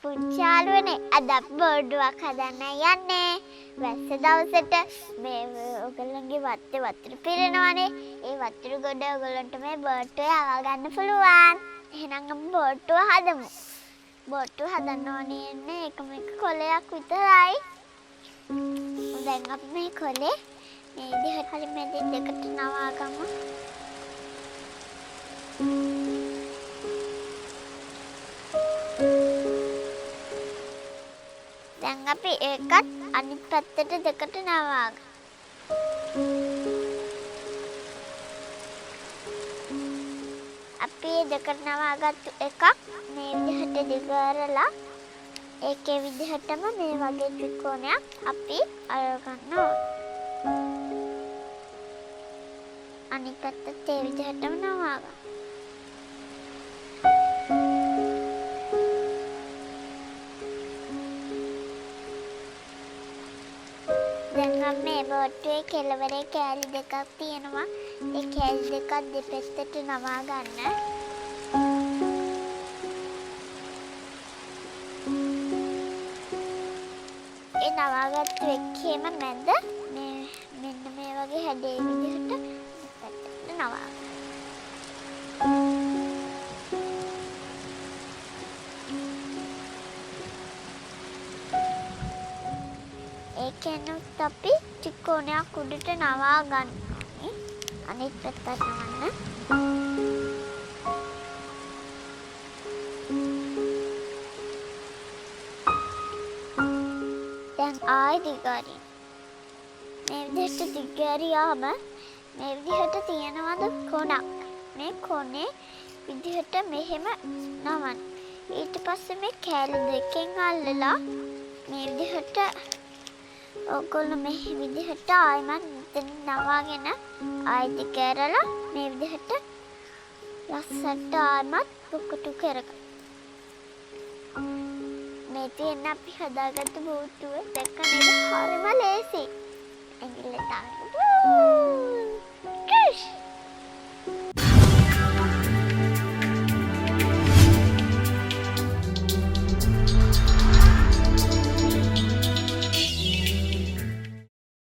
පුංචාලුවනේ අද බෝඩුවක් හදන්න යන්නේ. වැස්ස දවසට මේ ඔයගොල්ලන්ගේ වත්තේ වතුර පිරෙනවානේ. ඒ වතුර ගොඩ ඔයගොල්ලන්ට මේ බෝට්ටුවේ අවා ගන්න පුළුවන්. එහෙනම් අපි බෝට්ටුව හදමු. බෝට්ටුව හදන්න ඕනේ එකම කොලයක් විතරයි. දැන් අපි මේ කොලේ මේ විදිහට හරි මැද දෙකට නවා ගමු. දැන් අපි ඒකත් අනිත් පැත්තට දෙකට නවා ගමු. අපි දෙකට නවාගත්තු එකක් මේ විදිහට දිග කරලා ඒකේ විදිහටම මේ වගේ ත්‍රිකෝණයක් අපි අරගන්න ඕනේ. අනිත් පැත්තත් ඒ විදිහටම නවා ගන්න. දැන් මේ බෝට්ටුවේ කෙළවරේ කෑලි දෙකක් තියෙනවා. ඒ කෑලි දෙකක් දෙපැත්තට නවා ගන්න. ඒ නවාගත්තු එකේම මැද මෙන්න මේ වගේ හැඩේ විදිහට පැත්තට නවා ගන්න. ඒකෙනුත් අපි ත්‍රිකෝණයක් උඩට නවා ගන්න ඕනේ. අනිත් පැත්තට නවන්න. දැන් ආයි දිගාරින්. මේ විදිහට දිගාරියාම මේ විදිහට තියෙනවද කොනක්. මේ කොනේ විදිහට මෙහෙම නවන්න. ඊට පස්සේ මේ කෑලි දෙකෙන් අල්ලලා මේ විදිහට ඔයගොල්ලෝ මේ විදිහට ආයෙමත් මෙතන නවාගෙන ආයෙත් කරලා මේ විදිහට ලස්සනට ආයෙමත් පුකුටු කරගන්න. මේ තියෙන අපි හදාගත්තු බෝට්ටුව දැක්ක නේද? හරිම ලේසි. ඇඟිල්ල දාන්න.